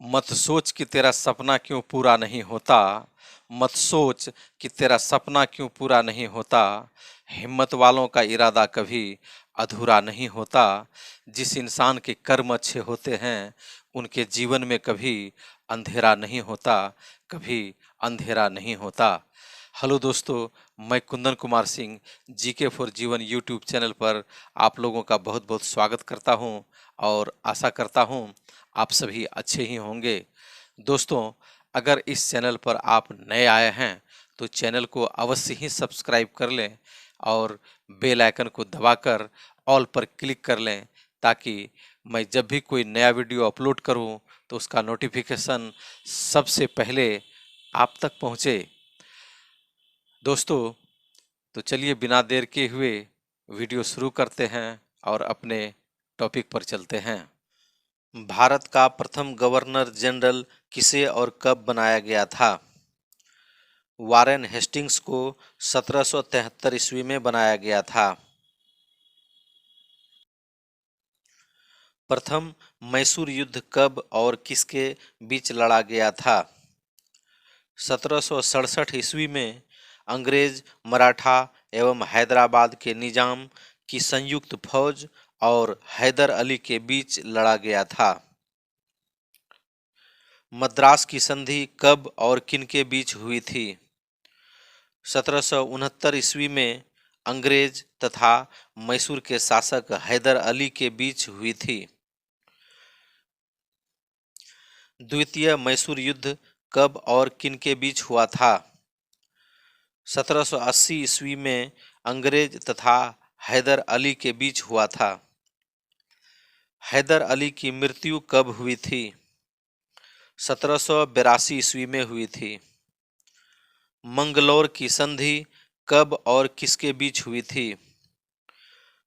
मत सोच कि तेरा सपना क्यों पूरा नहीं होता। मत सोच कि तेरा सपना क्यों पूरा नहीं होता। हिम्मत वालों का इरादा कभी अधूरा नहीं होता। जिस इंसान के कर्म अच्छे होते हैं उनके जीवन में कभी अंधेरा नहीं होता, कभी अंधेरा नहीं होता। हेलो दोस्तों, मैं कुंदन कुमार सिंह जीके फॉर जीवन यूट्यूब चैनल पर आप लोगों का बहुत बहुत स्वागत करता हूं और आशा करता हूं आप सभी अच्छे ही होंगे। दोस्तों, अगर इस चैनल पर आप नए आए हैं तो चैनल को अवश्य ही सब्सक्राइब कर लें और बेल आइकन को दबाकर ऑल पर क्लिक कर लें ताकि मैं जब भी कोई नया वीडियो अपलोड करूं तो उसका नोटिफिकेशन सबसे पहले आप तक पहुंचे। दोस्तों, तो चलिए बिना देर के हुए वीडियो शुरू करते हैं और अपने टॉपिक पर चलते हैं। भारत का प्रथम गवर्नर जनरल किसे और कब बनाया गया था? वारेन हेस्टिंग्स को 1773 ईस्वी में बनाया गया था। प्रथम मैसूर युद्ध कब और किसके बीच लड़ा गया था? 1767 ईस्वी में अंग्रेज, मराठा एवं हैदराबाद के निजाम की संयुक्त फौज और हैदर अली के बीच लड़ा गया था। मद्रास की संधि कब और किनके बीच हुई थी? 1769 ईस्वी में अंग्रेज तथा मैसूर के शासक हैदर अली के बीच हुई थी। द्वितीय मैसूर युद्ध कब और किनके बीच हुआ था? 1780 ईस्वी में अंग्रेज तथा हैदर अली के बीच हुआ था। हैदर अली की मृत्यु कब हुई थी? 1782 ईस्वी में हुई थी। मंगलौर की संधि कब और किसके बीच हुई थी?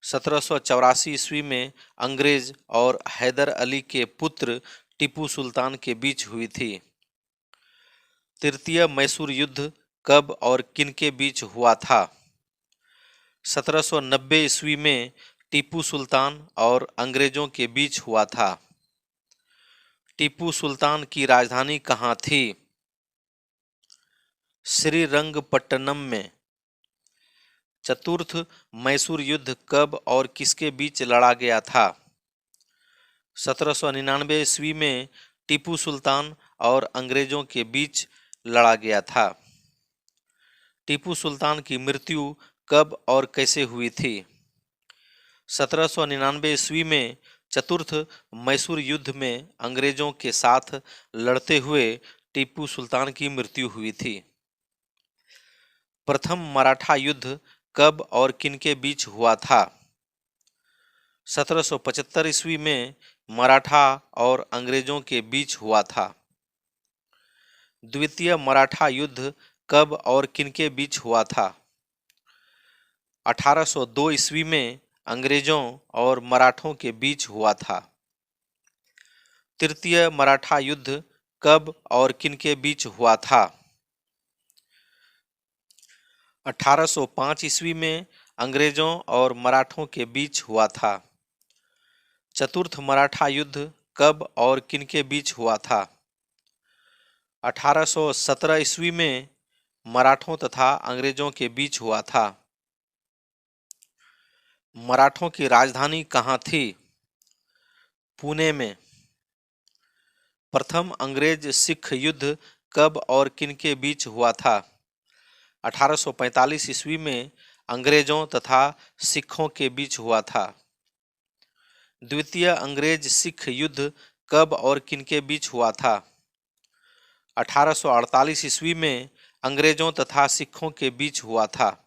1784 ईस्वी में अंग्रेज और हैदर अली के पुत्र टीपू सुल्तान के बीच हुई थी। तृतीय मैसूर युद्ध कब और किनके बीच हुआ था? 1790 ईस्वी में टीपू सुल्तान और अंग्रेजों के बीच हुआ था। टीपू सुल्तान की राजधानी कहाँ थी? श्रीरंगपट्टनम में। चतुर्थ मैसूर युद्ध कब और किसके बीच लड़ा गया था? 1799 ईस्वी में टीपू सुल्तान और अंग्रेजों के बीच लड़ा गया था। टीपू सुल्तान की मृत्यु कब और कैसे हुई थी? 1799 ईस्वी में चतुर्थ मैसूर युद्ध में अंग्रेजों के साथ लड़ते हुए टीपू सुल्तान की मृत्यु हुई थी। प्रथम मराठा युद्ध कब और किनके बीच हुआ था? 1775 ईस्वी में मराठा और अंग्रेजों के बीच हुआ था। द्वितीय मराठा युद्ध कब और किनके बीच हुआ था? 1802 ईस्वी में अंग्रेजों और मराठों के बीच हुआ था। तृतीय मराठा युद्ध कब और किनके बीच हुआ था? 1805 ईस्वी में अंग्रेजों और मराठों के बीच हुआ था। चतुर्थ मराठा युद्ध कब और किनके बीच हुआ था? 1817 ईस्वी में मराठों तथा अंग्रेजों के बीच हुआ था। मराठों की राजधानी कहाँ थी? पुणे में। प्रथम अंग्रेज सिख युद्ध कब और किनके बीच हुआ था? 1845 ईस्वी में अंग्रेजों तथा सिखों के बीच हुआ था। द्वितीय अंग्रेज सिख युद्ध कब और किनके बीच हुआ था? 1848 ईस्वी में अंग्रेजों तथा सिखों के बीच हुआ था।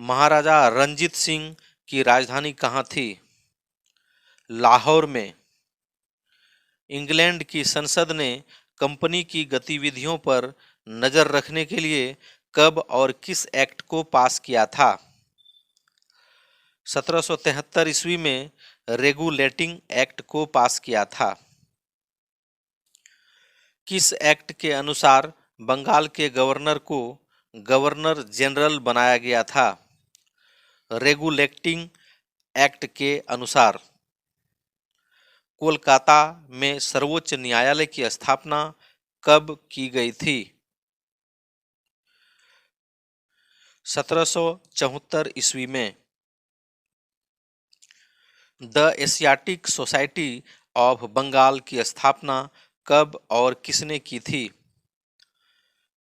महाराजा रंजीत सिंह की राजधानी कहाँ थी? लाहौर में। इंग्लैंड की संसद ने कंपनी की गतिविधियों पर नजर रखने के लिए कब और किस एक्ट को पास किया था? 1773 ईस्वी में रेगुलेटिंग एक्ट को पास किया था। किस एक्ट के अनुसार बंगाल के गवर्नर को गवर्नर जनरल बनाया गया था? रेगुलेटिंग एक्ट के अनुसार। कोलकाता में सर्वोच्च न्यायालय की स्थापना कब की गई थी? 1774 ईस्वी में। The Asiatic Society of Bengal की स्थापना कब और किसने की थी?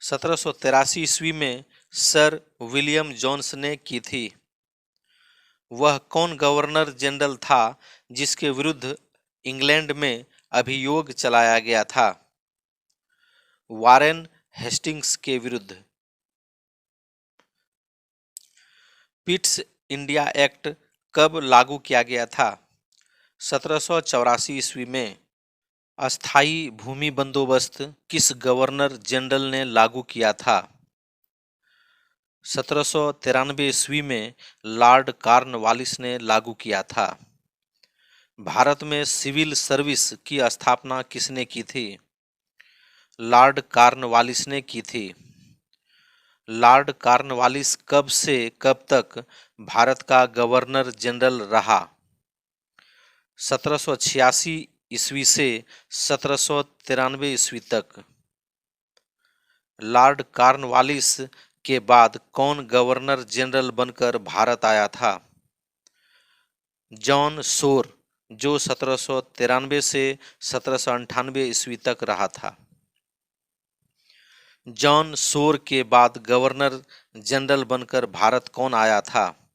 1783 ईस्वी में सर विलियम जोन्स ने की थी। वह कौन गवर्नर जनरल था जिसके विरुद्ध इंग्लैंड में अभियोग चलाया गया था? वारेन हेस्टिंग्स के विरुद्ध। पिट्स इंडिया एक्ट कब लागू किया गया था? 1784 ईस्वी में। अस्थाई भूमि बंदोबस्त किस गवर्नर जनरल ने लागू किया था? 1793 ईस्वी में लॉर्ड कॉर्नवालिस ने लागू किया था। भारत में सिविल सर्विस की स्थापना किसने की थी? लॉर्ड कॉर्नवालिस ने की थी। लॉर्ड कॉर्नवालिस कब से कब तक भारत का गवर्नर जनरल रहा? 1786 ईस्वी से 1793 ईस्वी तक। लॉर्ड कॉर्नवालिस के बाद कौन गवर्नर जनरल बनकर भारत आया था? जॉन सोर, जो 1793 से 1798 ईस्वी तक रहा था। जॉन सोर के बाद गवर्नर जनरल बनकर भारत कौन आया था?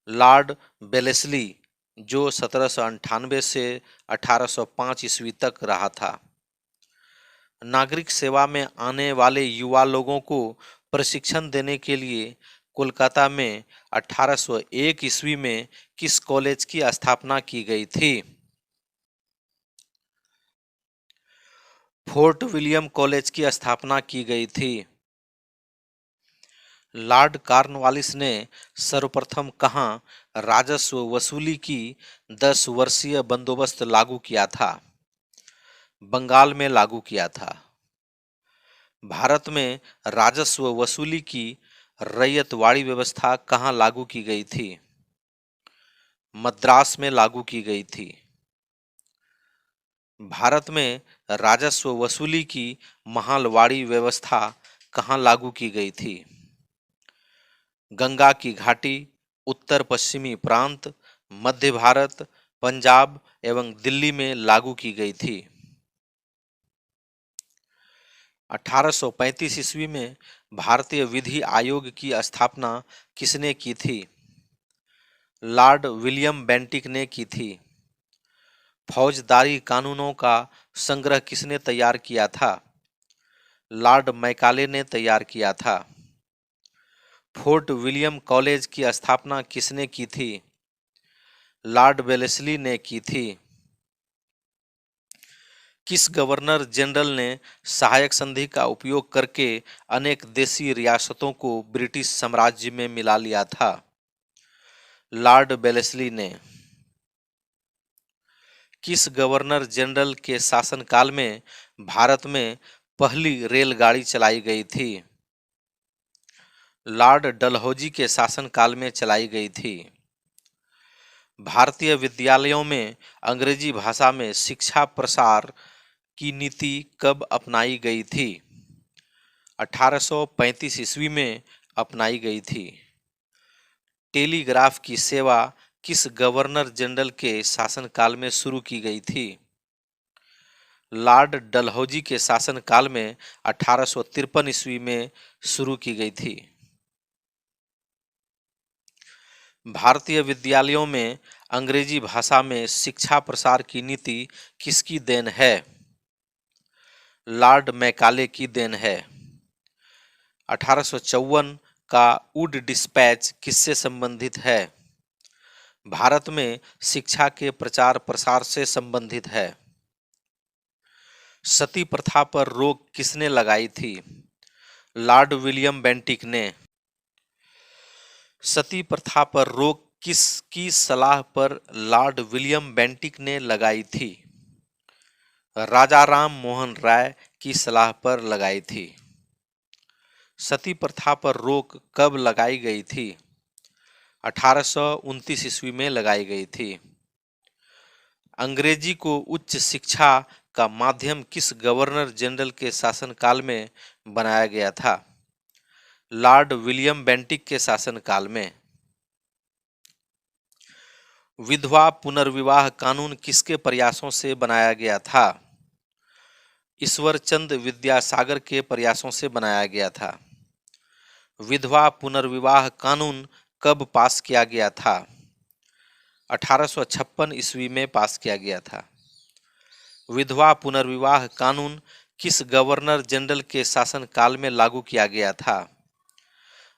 लॉर्ड वेलेस्ली, जो 1798 से 1805 ईस्वी तक रहा था। नागरिक सेवा में आने वाले युवा लोगों को प्रशिक्षण देने के लिए कोलकाता में 1801 ईस्वी में किस कॉलेज की स्थापना की गई थी? फोर्ट विलियम कॉलेज की स्थापना की गई थी। लॉर्ड कॉर्नवालिस ने सर्वप्रथम कहाँ राजस्व वसूली की 10 वर्षीय बंदोबस्त लागू किया था? बंगाल में लागू किया था। भारत में राजस्व वसूली की रैयतवाड़ी व्यवस्था कहाँ लागू की गई थी? मद्रास में लागू की गई थी। भारत में राजस्व वसूली की महालवाड़ी व्यवस्था कहाँ लागू की गई थी? गंगा की घाटी, उत्तर पश्चिमी प्रांत, मध्य भारत, पंजाब एवं दिल्ली में लागू की गई थी। 1835 ईस्वी में भारतीय विधि आयोग की स्थापना किसने की थी? लॉर्ड विलियम बेंटिक ने की थी। फौजदारी कानूनों का संग्रह किसने तैयार किया था? लॉर्ड मैकाले ने तैयार किया था। फोर्ट विलियम कॉलेज की स्थापना किसने की थी? लॉर्ड वेलेस्ली ने की थी। किस गवर्नर जनरल ने सहायक संधि का उपयोग करके अनेक देशी रियासतों को ब्रिटिश साम्राज्य में मिला लिया था? लॉर्ड वेलेस्ली ने। किस गवर्नर जनरल के शासनकाल में भारत में पहली रेलगाड़ी चलाई गई थी? लॉर्ड डलहौजी के शासनकाल में चलाई गई थी। भारतीय विद्यालयों में अंग्रेजी भाषा में शिक्षा प्रसार की नीति कब अपनाई गई थी? 1835 ईस्वी में अपनाई गई थी। टेलीग्राफ की सेवा किस गवर्नर जनरल के शासनकाल में शुरू की गई थी? लॉर्ड डलहौजी के शासनकाल में 1853 ईस्वी में शुरू की गई थी। भारतीय विद्यालयों में अंग्रेजी भाषा में शिक्षा प्रसार की नीति किसकी देन है? लॉर्ड मैकाले की देन है। 1854 का वुड डिस्पैच किससे संबंधित है? भारत में शिक्षा के प्रचार प्रसार से संबंधित है। सती प्रथा पर रोक किसने लगाई थी? लॉर्ड विलियम बेंटिक ने। सती प्रथा पर रोक किसकी सलाह पर लॉर्ड विलियम बेंटिक ने लगाई थी? राजा राम मोहन राय की सलाह पर लगाई थी। सती प्रथा पर रोक कब लगाई गई थी? 1829 ईस्वी में लगाई गई थी। अंग्रेजी को उच्च शिक्षा का माध्यम किस गवर्नर जनरल के शासनकाल में बनाया गया था? लॉर्ड विलियम बेंटिक के शासनकाल में। विधवा पुनर्विवाह कानून किसके प्रयासों से बनाया गया था? ईश्वरचंद विद्यासागर के प्रयासों से बनाया गया था। विधवा पुनर्विवाह कानून कब पास किया गया था? 1856 ईस्वी में पास किया गया था। विधवा पुनर्विवाह कानून किस गवर्नर जनरल के शासनकाल में लागू किया गया था?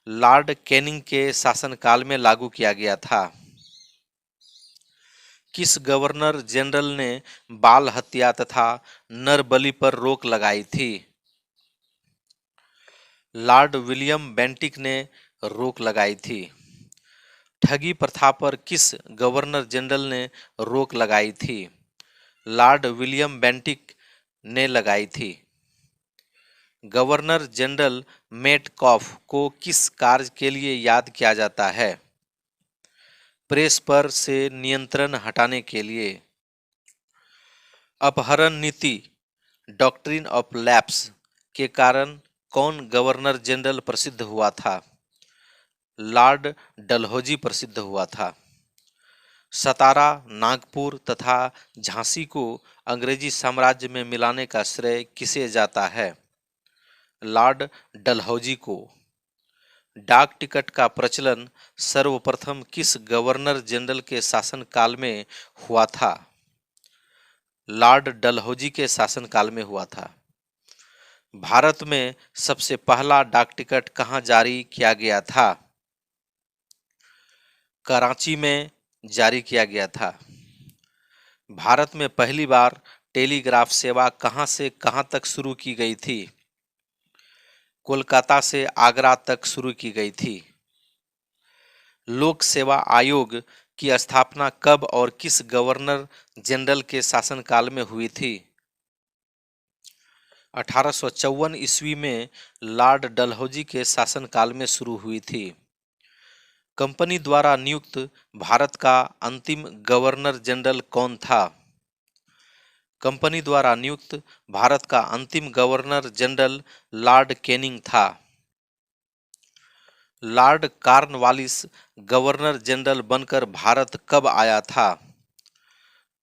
लॉर्ड कैनिंग के शासनकाल में लागू किया गया था। किस गवर्नर जनरल ने बाल हत्या तथा नरबलि पर रोक लगाई थी? लॉर्ड विलियम बेंटिक ने रोक लगाई थी। ठगी प्रथा पर किस गवर्नर जनरल ने रोक लगाई थी? लॉर्ड विलियम बेंटिक ने लगाई थी। गवर्नर जनरल मेटकॉफ को किस कार्य के लिए याद किया जाता है? प्रेस पर से नियंत्रण हटाने के लिए। अपहरण नीति डॉक्ट्रिन ऑफ लैप्स के कारण कौन गवर्नर जनरल प्रसिद्ध हुआ था? लॉर्ड डलहौजी प्रसिद्ध हुआ था। सतारा, नागपुर तथा झांसी को अंग्रेजी साम्राज्य में मिलाने का श्रेय किसे जाता है? लॉर्ड डलहौजी को। डाक टिकट का प्रचलन सर्वप्रथम किस गवर्नर जनरल के शासनकाल में हुआ था? लॉर्ड डलहौजी के शासनकाल में हुआ था। भारत में सबसे पहला डाक टिकट कहाँ जारी किया गया था? कराची में जारी किया गया था। भारत में पहली बार टेलीग्राफ सेवा कहाँ से कहाँ तक शुरू की गई थी? कोलकाता से आगरा तक शुरू की गई थी। लोक सेवा आयोग की स्थापना कब और किस गवर्नर जनरल के शासनकाल में हुई थी? 1854 ईस्वी में लॉर्ड डलहौजी के शासनकाल में शुरू हुई थी। कंपनी द्वारा नियुक्त भारत का अंतिम गवर्नर जनरल कौन था? कंपनी द्वारा नियुक्त भारत का अंतिम गवर्नर जनरल लॉर्ड कैनिंग था। लॉर्ड कॉर्नवालिस गवर्नर जनरल बनकर भारत कब आया था?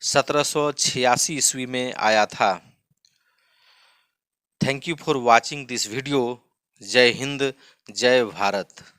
1786 ईस्वी में आया था। Thank you for watching this video. जय हिंद, जय भारत।